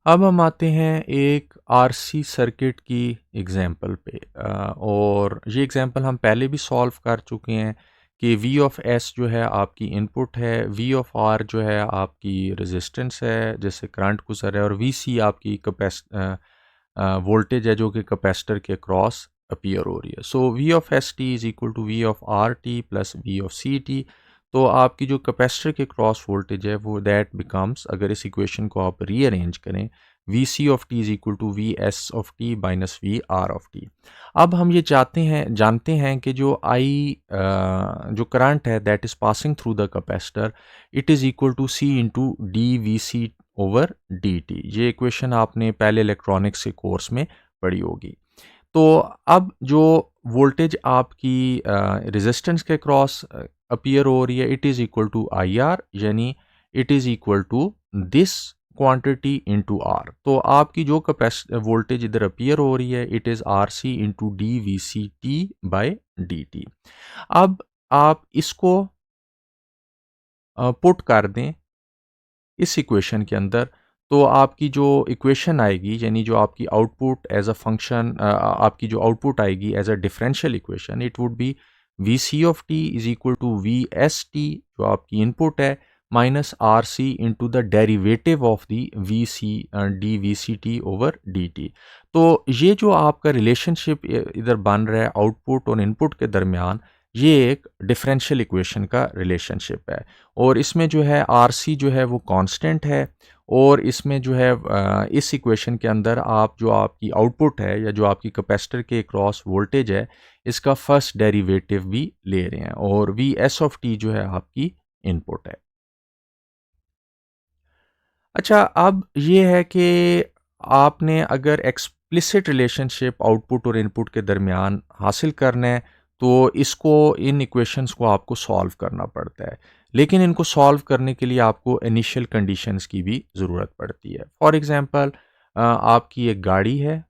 अब हम आते हैं एक आरसी सर्किट की एग्जांपल पे और ये एग्जांपल हम पहले भी सॉल्व कर चुके हैं कि वी ऑफ एस जो है आपकी इनपुट है, वी ऑफ आर जो है आपकी रेजिस्टेंस है जैसे करंट गुजर है, और वी सी आपकी वोल्टेज है जो कि कैपेसिटर के क्रॉस अपीयर हो रही है। So V of S T is equal to V of R T plus V of C T. तो आपकी जो कैपेसिटर के क्रॉस वोल्टेज है वो दैट बिकम्स, अगर इस इक्वेशन को आप रीअरेंज करें, V C of T is equal to V S of T minus V R of T. अब हम ये जानते हैं कि जो आई जो करंट है that is passing through the capacitor, it is equal to C into D V C over D T. ये इक्वेशन आपने पहले इलेक्ट्रॉनिक्स के कोर्स में पढ़ी होगी। तो अब जो वोल्टेज आपकी रेजिस्टेंस के क्रॉस अपीयर हो रही है, it is equal to I R, यानी it is equal to this quantity into R. तो आपकी जो वोल्टेज इधर अपीयर हो रही है, it is R C into D V C T by D T. अब आप इसको पुट कर दें इस इक्वेशन के अंदर, तो आपकी जो इक्वेशन आएगी, यानी जो आपकी आउटपुट एज अ फंक्शन, आपकी जो आउटपुट आएगी as a differential equation, it would be V C of T is equal to V S T जो आपकी इनपुट है, minus R C into the derivative of the V C D V C T over D T. तो ये जो आपका relationship इधर बन रहा है आउटपुट और इनपुट के दरमियान, ये एक डिफरेंशियल इक्वेशन का रिलेशनशिप है। और इसमें जो है आर सी जो है वो कांस्टेंट है, और इसमें जो है इस इक्वेशन के अंदर आप जो आपकी आउटपुट है या जो आपकी कैपेसिटर के क्रॉस वोल्टेज है, इसका फर्स्ट डेरिवेटिव भी ले रहे हैं, और वी एस ऑफ टी जो है आपकी इनपुट है। अच्छा, अब ये है कि आपने अगर एक्सप्लिसिट रिलेशनशिप आउटपुट और इनपुट के दरमियान हासिल करना है, तो इसको इन इक्वेशंस को आपको सॉल्व करना पड़ता है। लेकिन इनको सॉल्व करने के लिए आपको इनिशियल कंडीशंस की भी ज़रूरत पड़ती है। फॉर एग्जांपल, आपकी एक गाड़ी है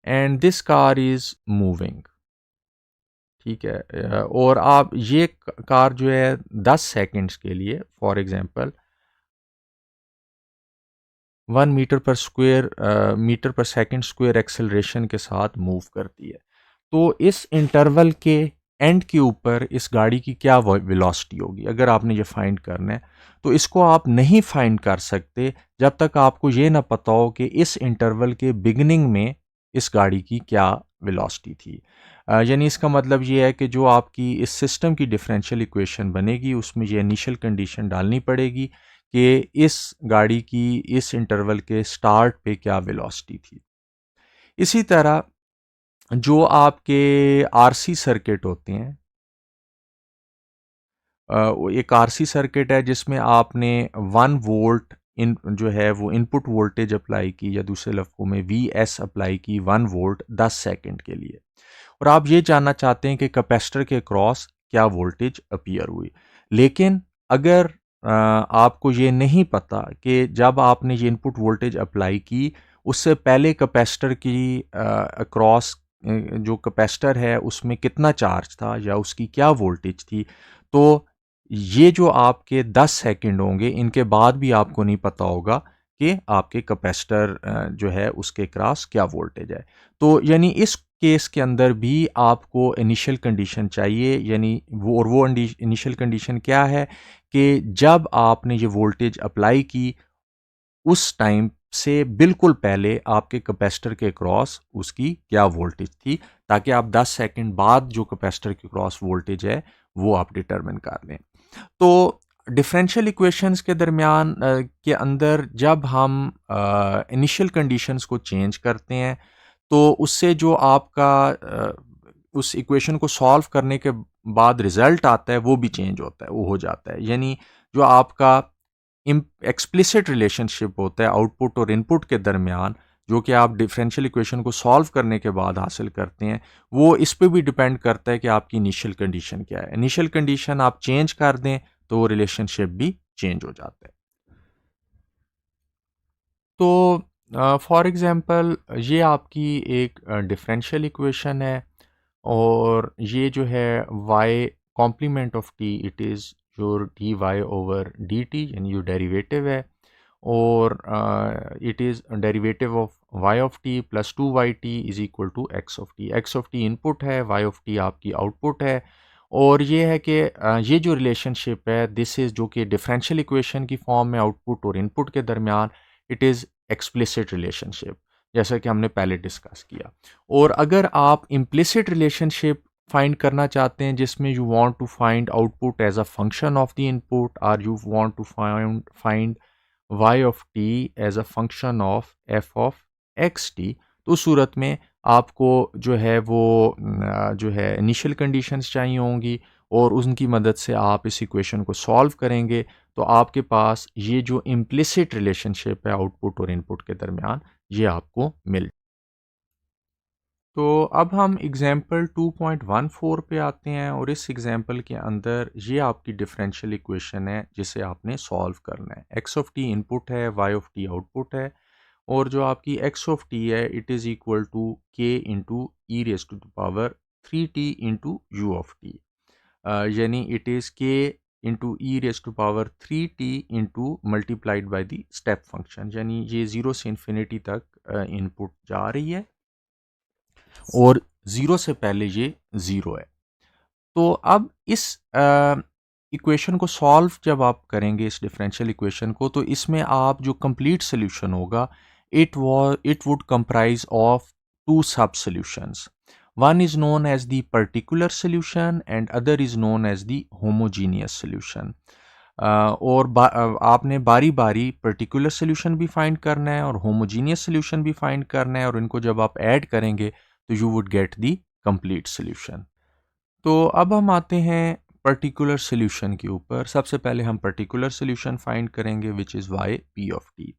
and this car is moving, ठीक है, और आप ये कार जो है 10 सेकंड्स के लिए, फॉर एग्जांपल 1 मीटर पर सेकंड स्क्वायर एक्सेलरेशन के साथ मूव करती है। तो इस इंटरवल के एंड के ऊपर इस गाड़ी की क्या वेलोसिटी होगी, अगर आपने ये फाइंड करना है, तो इसको आप नहीं फाइंड कर सकते जब तक आपको ये ना पता हो कि इस इंटरवल के बिगिनिंग में इस गाड़ी की क्या वेलोसिटी थी। यानी इसका मतलब ये है कि जो आपकी इस सिस्टम की डिफरेंशियल इक्वेशन बनेगी, उसमें ये इनिशियल कंडीशन डालनी पड़ेगी कि इस गाड़ी की इस इंटरवल के स्टार्ट पे क्या वेलोसिटी थी। इसी तरह जो आपके आरसी सर्किट होते हैं, वो एक आरसी सर्किट है जिसमें आपने 1 वोल्ट इन जो है वो इनपुट वोल्टेज अप्लाई की, या दूसरे लफ्ज़ों में वी एस अप्लाई की 1 वोल्ट 10 सेकंड के लिए, और आप ये जानना चाहते हैं कि कैपेसिटर के क्रॉस क्या वोल्टेज अपीयर हुई। लेकिन अगर आपको ये नहीं पता कि जब आपने ये इनपुट वोल्टेज अप्लाई की, उससे पहले कैपेसिटर की क्रॉस जो कैपेसिटर है उसमें कितना चार्ज था या उसकी क्या वोल्टेज थी, तो ये जो आपके 10 सेकंड होंगे, इनके बाद भी आपको नहीं पता होगा कि आपके कैपेसिटर जो है उसके क्रॉस क्या वोल्टेज है। तो यानी इस केस के अंदर भी आपको इनिशियल कंडीशन चाहिए, यानी वो इनिशियल कंडीशन क्या है कि जब आपने ये वोल्टेज अप्लाई की, उस टाइम से बिल्कुल पहले आपके कैपेसिटर के क्रॉस उसकी क्या वोल्टेज थी, ताकि आप 10 सेकंड बाद जो कैपेसिटर के क्रॉस वोल्टेज है वो आप डिटरमिन कर लें। तो डिफरेंशियल इक्वेशंस के दरमियान के अंदर जब हम इनिशियल कंडीशंस को चेंज करते हैं, तो उससे जो आपका उस इक्वेशन को सॉल्व करने के बाद रिजल्ट आता है वो भी चेंज होता है, वो हो जाता है। यानी जो आपका एक्सप्लिसिट रिलेशनशिप होता है आउटपुट और इनपुट के दरमियान, जो कि आप डिफरेंशियल इक्वेशन को सॉल्व करने के बाद हासिल करते हैं, वो इस पे भी डिपेंड करता है कि आपकी इनिशियल कंडीशन क्या है। इनिशियल कंडीशन आप चेंज कर दें तो रिलेशनशिप भी चेंज हो जाता है। तो फॉर एग्जांपल, ये आपकी एक डिफरेंशियल इक्वेशन है, और ये जो है y complement of t, it is जो D Y over D T यानी जो डेरिवेटिव है, और it is derivative of y of t plus 2yt is equal to x of t। x of t input है, y of t आपकी output है। और ये है कि ये जो रिलेशनशिप है दिस इज़ जो कि डिफरेंशियल इक्वेशन की फॉर्म में आउटपुट और इनपुट के दरमियान इट इज़ एक्सप्लिसिट रिलेशनशिप, जैसा कि हमने पहले डिस्कस किया। और अगर आप इम्प्लिसिट रिलेशनशिप फाइंड करना चाहते हैं जिसमें you want to find output as a function of the input, और you want to find y of t as a function of f of X T, तो उस सूरत में आपको जो है वो जो है इनिशियल कंडीशंस चाहिए होंगी, और उनकी मदद से आप इस इक्वेशन को सॉल्व करेंगे तो आपके पास ये जो इम्प्लिसिट रिलेशनशिप है आउटपुट और इनपुट के दरमियान ये आपको मिल। तो अब हम एग्जाम्पल 2.14 पे आते हैं, और इस एग्जाम्पल के अंदर ये आपकी डिफरेंशियल इक्वेशन है जिसे आपने सॉल्व करना है। x ऑफ टी इनपुट है, y ऑफ टी आउटपुट है, और जो आपकी x ऑफ टी है it is equal to k into E raise to the power 3t into U of T, यानी it is k into E raise to power 3t into multiplied by the step function, यानी ये zero से infinity तक input जा रही है और zero से पहले ये ज़ीरो है। तो अब इस इक्वेशन को सॉल्व जब आप करेंगे इस डिफरेंशियल इक्वेशन को, तो इसमें आप जो कंप्लीट सोल्यूशन होगा it would comprise of two sub solutions. One is known as the particular solution and other is known as the homogeneous solution. और आपने बारी बारी पर्टिकुलर सोल्यूशन भी फाइंड करना है और होमोजीनियस सोल्यूशन भी फाइंड करना है, और इनको जब आप ऐड करेंगे तो you would get the complete solution. तो अब हम आते हैं पर्टिकुलर सोल्यूशन के ऊपर। सबसे पहले हम पर्टिकुलर सोल्यूशन फाइंड करेंगे which is why P of T.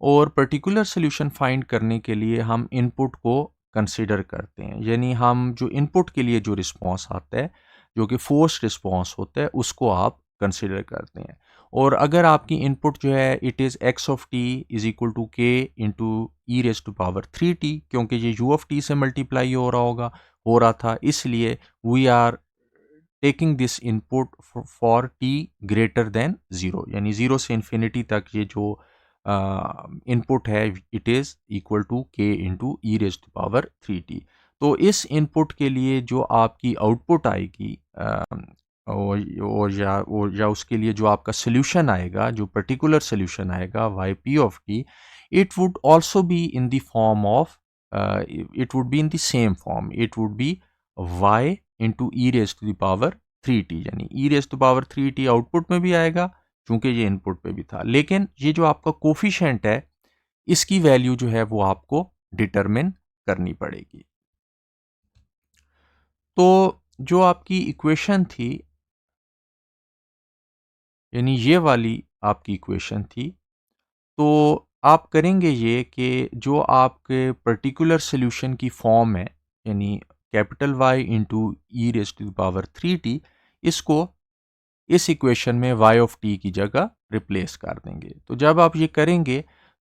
और पर्टिकुलर सोल्यूशन फाइंड करने के लिए हम इनपुट को कंसिडर करते हैं, यानी हम जो इनपुट के लिए जो रिस्पॉन्स आता है जो कि फोर्स रिस्पॉन्स होता है उसको आप कंसिडर करते हैं। और अगर आपकी इनपुट जो है it is X of T is equal to K into E raise to power 3t, क्योंकि ये यू ऑफ टी से मल्टीप्लाई हो रहा था, इसलिए we are taking this input for T greater than zero, यानी ज़ीरो से इन्फिनिटी तक ये जो इनपुट है it is equal to K into E raise to power 3t। तो इस इनपुट के लिए जो आपकी आउटपुट आएगी और या उसके लिए जो आपका सोल्यूशन आएगा, जो पर्टिकुलर सोल्यूशन आएगा Y P of T, it would also be in the form of it would be in the same form, it would be y into E raise to the power 3t, यानी E raise to power 3t output में भी आएगा क्योंकि ये input पे भी था, लेकिन ये जो आपका कोफिशिएंट है इसकी वैल्यू जो है वो आपको डिटरमिन करनी पड़ेगी। तो जो आपकी इक्वेशन थी, यानी ये वाली आपकी इक्वेशन थी, तो आप करेंगे ये कि जो आपके पर्टिकुलर सोल्यूशन की फॉर्म है, यानी capital Y into E raise to the power 3t, इसको इस इक्वेशन में y ऑफ t की जगह रिप्लेस कर देंगे। तो जब आप ये करेंगे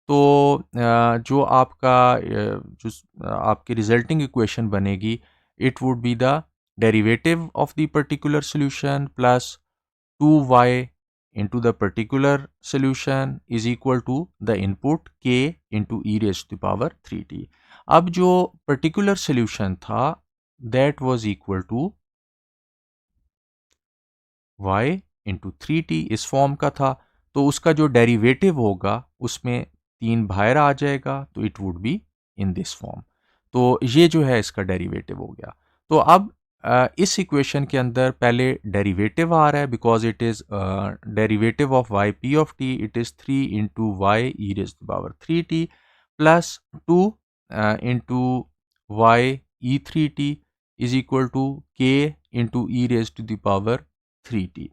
तो जो आपका जो आपकी रिजल्टिंग इक्वेशन बनेगी it would be the derivative of the particular solution plus 2y into the particular solution is equal to the input k into e raised to the power 3t। अब जो particular solution था that was equal to y into 3t, इस form का था, तो उसका जो derivative होगा उसमें 3 बाहर आ जाएगा तो it would be in this form. तो ये जो है इसका डेरिवेटिव हो गया। तो अब इस इक्वेशन के अंदर पहले डेरिवेटिव आ रहा है because it is derivative of Y P of T, it is 3 into Y E raise to power 3t plus 2 into Y E 3t is equal to K into E raise to the power 3t।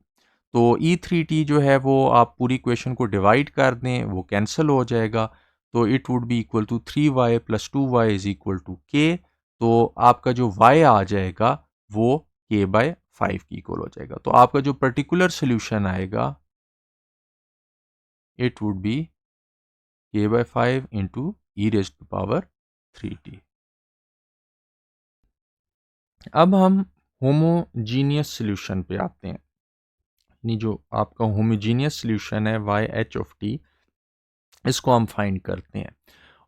तो ई 3t जो है वो आप पूरी equation को divide कर दें वो कैंसिल हो जाएगा, तो it would be equal to 3y plus 2y is equal to K. तो आपका जो y आ जाएगा वो k बाय 5 की इक्वल हो जाएगा। तो आपका जो पर्टिकुलर सोल्यूशन आएगा it would be k by 5 into E raise to power 3t। अब हम होमोजीनियस सोल्यूशन पे आते हैं, अपनी जो आपका होमोजीनियस सोल्यूशन है वाई एच ऑफ टी, इसको हम फाइंड करते हैं।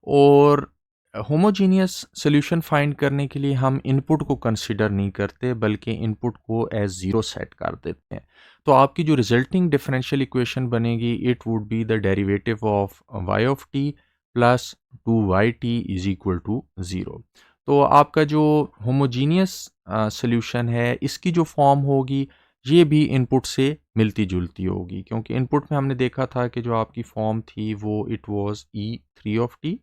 और होमोजीनियस सॉल्यूशन फाइंड करने के लिए हम इनपुट को कंसीडर नहीं करते बल्कि इनपुट को एज ज़ीरो सेट कर देते हैं। तो आपकी जो रिजल्टिंग डिफरेंशियल इक्वेशन बनेगी, it would be the derivative of Y of T plus 2yt is equal to zero. तो आपका जो होमोजीनियस सॉल्यूशन है, इसकी जो फॉर्म होगी ये भी इनपुट से मिलती जुलती होगी, क्योंकि इनपुट में हमने देखा था कि जो आपकी फॉर्म थी वो it was E3 of T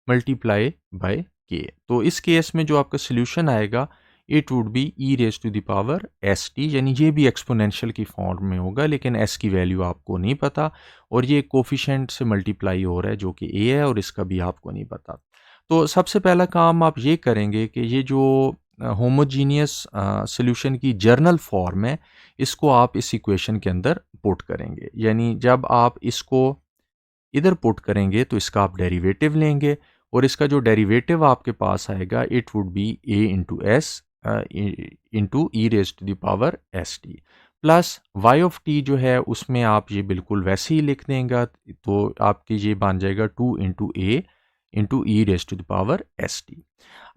multiply by K. तो इस केस में जो आपका सोल्यूशन आएगा it would be E raise to the power S T, यानी ये भी एक्सपोनेंशियल की फॉर्म में होगा लेकिन एस की वैल्यू आपको नहीं पता, और ये कोफिशेंट से मल्टीप्लाई हो रहा है जो कि ए है, और इसका भी आपको नहीं पता। तो सबसे पहला काम आप ये करेंगे कि ये जो होमोजीनियस सोल्यूशन की जर्नल फॉर्म है, इसको आप इस इक्वेशन के अंदर पुट करेंगे। यानी जब आप इसको इधर पुट करेंगे तो इसका आप डेरिवेटिव लेंगे, और इसका जो डेरिवेटिव आपके पास आएगा it would be A into S into E raise to the power S T plus Y of T जो है उसमें आप ये बिल्कुल वैसे ही लिख देंगे, तो आपकी ये बन जाएगा 2 into E raise to the power S T.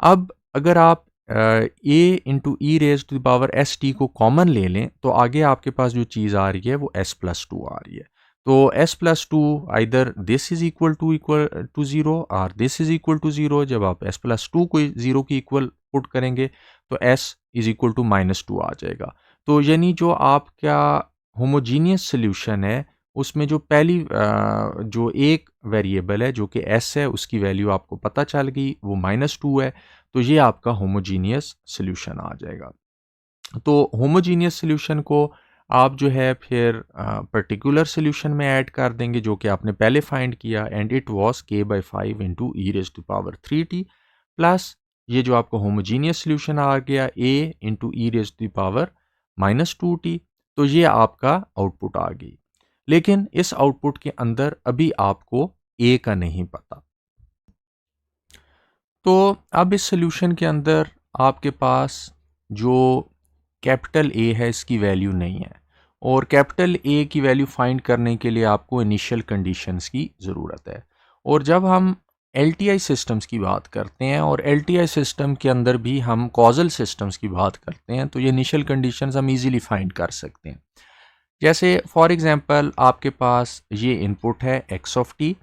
अब अगर आप A into E raise to the power S T को कॉमन ले लें तो आगे आपके पास जो चीज़ आ रही है वो एस प्लस टू आ रही है। तो s plus two either this is equal to zero और this is equal to zero. जब आप s प्लस टू को ज़ीरो की इक्वल पुट करेंगे तो s is equal to minus two आ जाएगा। तो यानी जो आपका होमोजीनियस सोल्यूशन है उसमें जो पहली जो एक वेरिएबल है जो कि s है उसकी वैल्यू आपको पता चल गई, वो माइनस टू है, तो ये आपका होमोजीनियस सोल्यूशन आ जाएगा। तो होमोजीनियस सोल्यूशन को आप जो है फिर पर्टिकुलर सोल्यूशन में ऐड कर देंगे जो कि आपने पहले फाइंड किया, and it was k/5 into E raise to power 3t plus ये जो आपका होमोजीनियस सोल्यूशन आ गया a into E raise to power -2t। तो ये आपका आउटपुट आ गई, लेकिन इस आउटपुट के अंदर अभी आपको a का नहीं पता। तो अब इस सोल्यूशन के अंदर आपके पास जो कैपिटल ए है इसकी वैल्यू नहीं है, और कैपिटल ए की वैल्यू फाइंड करने के लिए आपको इनिशियल कंडीशंस की ज़रूरत है। और जब हम एलटीआई सिस्टम्स की बात करते हैं और एलटीआई सिस्टम के अंदर भी हम कॉजल सिस्टम्स की बात करते हैं, तो ये इनिशियल कंडीशंस हम इजीली फाइंड कर सकते हैं। जैसे फॉर एग्जांपल आपके पास ये इनपुट है एक्स ऑफ टी,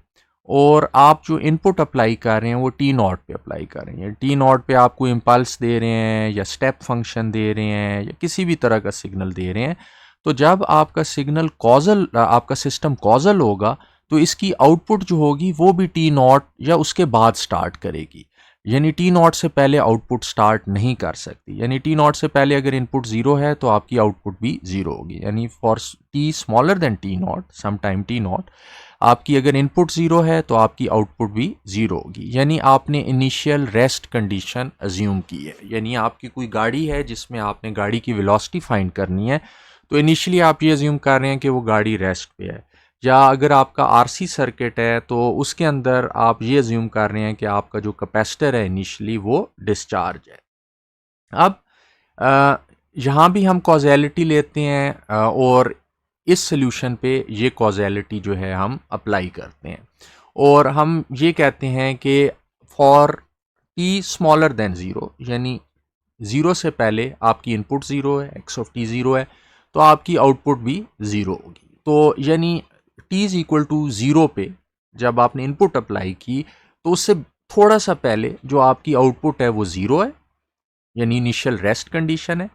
और आप जो इनपुट अप्लाई कर रहे हैं वो टी नॉट पे अप्लाई कर रहे हैं। टी नॉट पे आपको इम्पल्स दे रहे हैं या स्टेप फंक्शन दे रहे हैं या किसी भी तरह का सिग्नल दे रहे हैं। तो जब आपका सिग्नल कॉजल, आपका सिस्टम कॉजल होगा तो इसकी आउटपुट जो होगी वो भी टी नॉट या उसके बाद स्टार्ट करेगी, यानी टी नॉट से पहले आउटपुट स्टार्ट नहीं कर सकती। यानी टी नॉट से पहले अगर इनपुट ज़ीरो है तो आपकी आउटपुट भी ज़ीरो होगी। यानी for T smaller than T not some time T not, आपकी अगर इनपुट ज़ीरो है तो आपकी आउटपुट भी ज़ीरो होगी। यानी आपने इनिशियल रेस्ट कंडीशन अज्यूम की है। यानी आपकी कोई गाड़ी है जिसमें आपने गाड़ी की वेलोसिटी फाइंड करनी है, तो इनिशियली आप ये अज्यूम कर रहे हैं कि वो गाड़ी रेस्ट पे है। या अगर आपका आरसी सर्किट है तो उसके अंदर आप ये अज्यूम कर रहे हैं कि आपका जो कैपेसिटर है इनिशियली वो डिस्चार्ज है। अब यहाँ भी हम कॉजेलिटी लेते हैं और इस सोल्यूशन पे ये कॉजेलिटी जो है हम अप्लाई करते हैं, और हम ये कहते हैं कि for T smaller than zero, यानी ज़ीरो से पहले आपकी इनपुट ज़ीरो है, एक्स ऑफ टी ज़ीरो है, तो आपकी आउटपुट भी ज़ीरो होगी। तो यानी T is equal to zero पे जब आपने इनपुट अप्लाई की तो उससे थोड़ा सा पहले जो आपकी आउटपुट है वो ज़ीरो है, यानी इनिशियल रेस्ट कंडीशन है।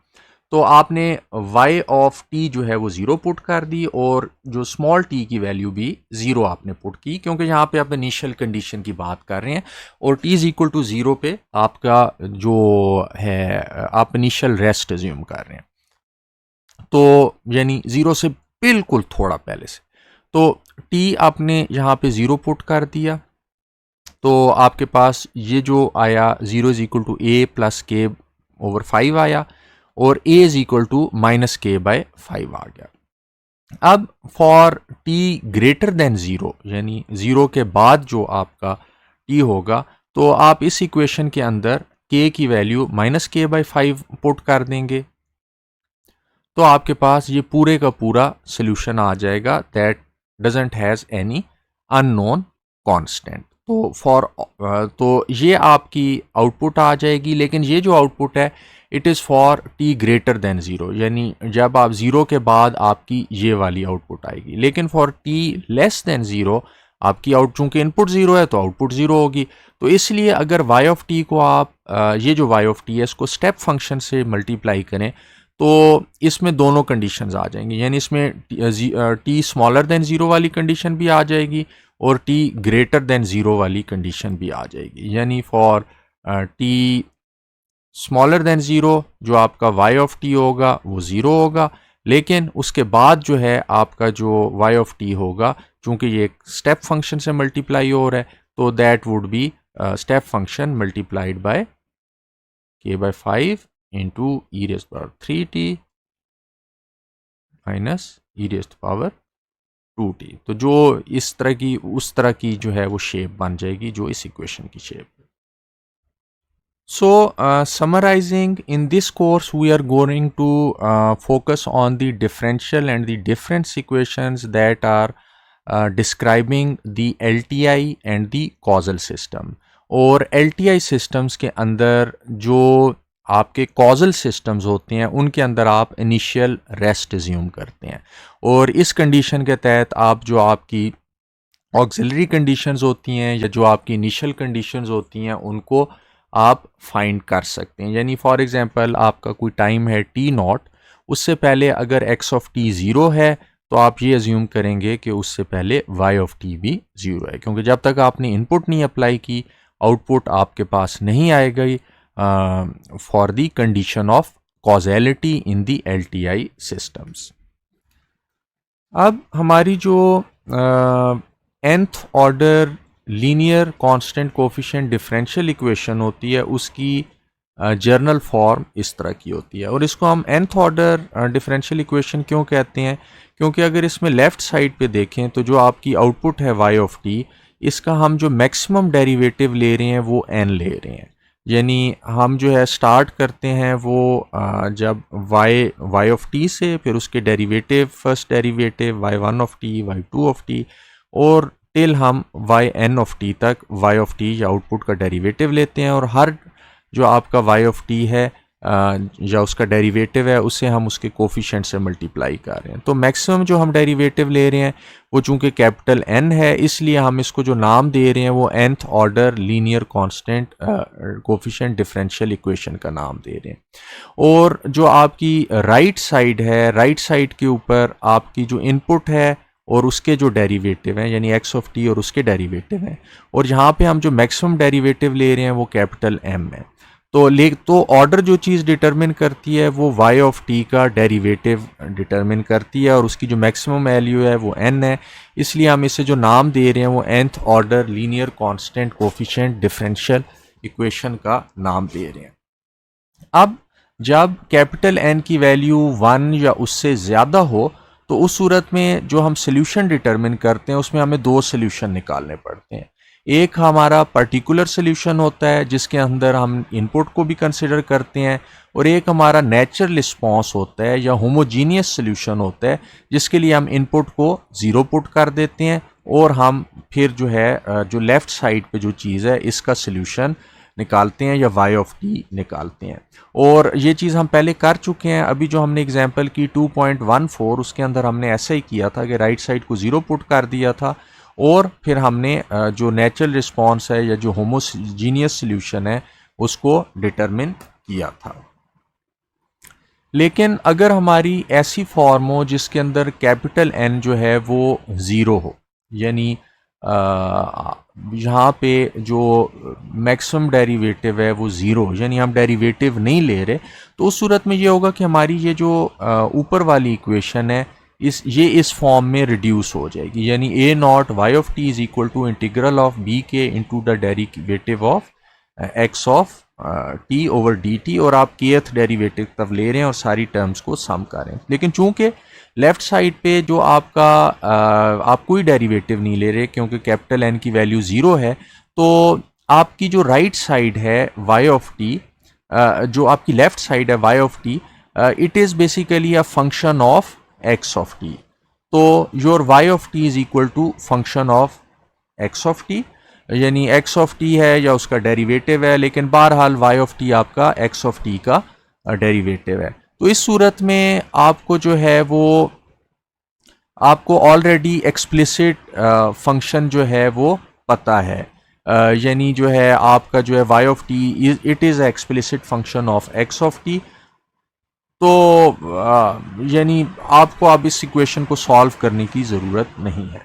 तो आपने y ऑफ t जो है वो ज़ीरो पुट कर दी, और जो स्मॉल t की वैल्यू भी ज़ीरो आपने पुट की, क्योंकि यहाँ पे आप इनिशियल कंडीशन की बात कर रहे हैं और t is equal to zero पे आपका जो है आप इनिशियल रेस्ट अज्यूम कर रहे हैं, तो यानी ज़ीरो से बिल्कुल थोड़ा पहले से। तो t आपने यहाँ पे ज़ीरो पुट कर दिया, तो आपके पास ये जो आया zero is equal to a plus K over 5 आया, और a is equal to minus K by 5 आ गया। अब for t greater than zero, यानी ज़ीरो के बाद जो आपका t होगा, तो आप इस इक्वेशन के अंदर k की वैल्यू -k/5 पुट कर देंगे तो आपके पास ये पूरे का पूरा सोल्यूशन आ जाएगा that doesn't has any unknown constant. तो ये आपकी आउटपुट आ जाएगी, लेकिन ये जो आउटपुट है it is for t greater then 0, यानी जब आप 0 के बाद आपकी ये वाली आउटपुट आएगी। लेकिन फॉर t लेस देन 0 आपकी चूंकि इनपुट 0 है तो आउटपुट 0 होगी। तो इसलिए अगर y ऑफ t को आप ये जो y ऑफ t है इसको स्टेप फंक्शन से मल्टीप्लाई करें तो इसमें दोनों कंडीशंस आ जाएंगी, यानी इसमें t स्मॉलर देन 0 वाली कंडीशन भी आ जाएगी और t ग्रेटर देन 0 वाली कंडीशन भी आ जाएगी। यानी फॉर t स्मॉलर देन 0 जो आपका y ऑफ t होगा वो 0 होगा, लेकिन उसके बाद जो है आपका जो y ऑफ t होगा चूंकि ये एक स्टेप फंक्शन से मल्टीप्लाई हो रहा है तो that would be step function multiplied by k/5 into e rays power 3t minus e rays power 2t। तो जो इस तरह की उस तरह की जो है वो शेप बन जाएगी जो इस इक्वेशन की शेप है। So, summarizing, in this course we are going to focus on the differential and the difference equations that are describing the LTI and the causal system। और LTI systems के अंदर जो आपके causal systems होते हैं उनके अंदर आप initial rest assume करते हैं, और इस condition के तहत आप जो आपकी auxiliary conditions होती हैं या जो आपकी initial conditions होती हैं उनको आप फाइंड कर सकते हैं। यानी फॉर एग्जांपल आपका कोई टाइम है t0, उससे पहले अगर x ऑफ t 0 है तो आप ये अज्यूम करेंगे कि उससे पहले y ऑफ t भी 0 है, क्योंकि जब तक आपने इनपुट नहीं अप्लाई की आउटपुट आपके पास नहीं आएगा for the condition of causality in the LTI systems. अब हमारी जो nth order linear constant coefficient differential equation होती है उसकी जर्नल फॉर्म इस तरह की होती है, और इसको हम nth ऑर्डर डिफरेंशियल इक्वेशन क्यों कहते हैं, क्योंकि अगर इसमें लेफ़्ट साइड पे देखें तो जो आपकी आउटपुट है y ऑफ t, इसका हम जो मैक्सिमम डेरिवेटिव ले रहे हैं वो n ले रहे हैं। यानी हम जो है स्टार्ट करते हैं वो जब y ऑफ t से, फिर उसके derivative first derivative y1 of t y2 of t, और टिल हम yn ऑफ t तक y ऑफ t या आउटपुट का डेरिवेटिव लेते हैं, और हर जो आपका y ऑफ t है या उसका डेरिवेटिव है उससे हम उसके कोफिशिएंट से मल्टीप्लाई कर रहे हैं। तो मैक्सिमम जो हम डेरिवेटिव ले रहे हैं वो चूंकि कैपिटल n है इसलिए हम इसको जो नाम दे रहे हैं वो nth order linear constant coefficient differential equation का नाम दे रहे हैं। और जो आपकी राइट साइड है, राइट साइड के ऊपर आपकी जो इनपुट है और उसके जो डेरिवेटिव हैं यानी x ऑफ t और उसके डेरिवेटिव हैं, और यहाँ पे हम जो मैक्सिमम डेरिवेटिव ले रहे हैं वो कैपिटल m है। तो ऑर्डर जो चीज़ डिटरमिन करती है वो y ऑफ t का डेरिवेटिव डिटरमिन करती है, और उसकी जो मैक्सिमम वैल्यू है वो n है, इसलिए हम इसे जो नाम दे रहे हैं वो nth order linear constant coefficient differential equation का नाम दे रहे हैं। अब जब कैपिटल N की वैल्यू 1 या उससे ज़्यादा हो तो उस सूरत में जो हम सोल्यूशन डिटरमिन करते हैं उसमें हमें दो सोल्यूशन निकालने पड़ते हैं। एक हमारा पर्टिकुलर सोल्यूशन होता है जिसके अंदर हम इनपुट को भी कंसिडर करते हैं, और एक हमारा नेचुरल रिस्पॉन्स होता है या होमोजीनियस सोल्यूशन होता है जिसके लिए हम इनपुट को 0 पुट कर देते हैं, और हम फिर जो है जो लेफ़्ट साइड पे जो चीज़ है इसका सोल्यूशन निकालते हैं या y ऑफ t निकालते हैं। और ये चीज़ हम पहले कर चुके हैं। अभी जो हमने एग्जांपल की 2.14 उसके अंदर हमने ऐसा ही किया था कि राइट साइड को 0 पुट कर दिया था, और फिर हमने जो नेचुरल रिस्पॉन्स है या जो होमोजीनियस सोल्यूशन है उसको डिटरमिन किया था। लेकिन अगर हमारी ऐसी फॉर्म हो जिसके अंदर कैपिटल N जो है वो 0 हो, यानी यहाँ पे जो मैक्सिमम डेरिवेटिव है वो 0, यानी हम डेरिवेटिव नहीं ले रहे, तो उस सूरत में ये होगा कि हमारी ये जो ऊपर वाली इक्वेशन है इस फॉर्म में रिड्यूस हो जाएगी। यानी a not y of t is equal to integral of b K into the derivative of x of t over dt, और आप kth डेरिवेटिव तब ले रहे हैं और सारी टर्म्स को सम कर रहे हैं। लेकिन चूंकि लेफ्ट साइड पे जो आपका आप कोई डेरिवेटिव नहीं ले रहे क्योंकि कैपिटल N की वैल्यू 0 है, तो आपकी जो राइट साइड है y ऑफ t, जो आपकी लेफ्ट साइड है y of t, it is basically a function of x of t। तो your y of t is equal to function of x of t, यानी x of t है या उसका derivative है, लेकिन बहरहाल y ऑफ t आपका x of t का डेरिवेटिव है। तो इस सूरत में आपको जो है वो आपको ऑलरेडी एक्सप्लिसिट फंक्शन जो है वो पता है, यानी जो है आपका जो है y of t it is explicit function of x of t। तो यानी आपको अब इस इक्वेशन को सॉल्व करने की ज़रूरत नहीं है।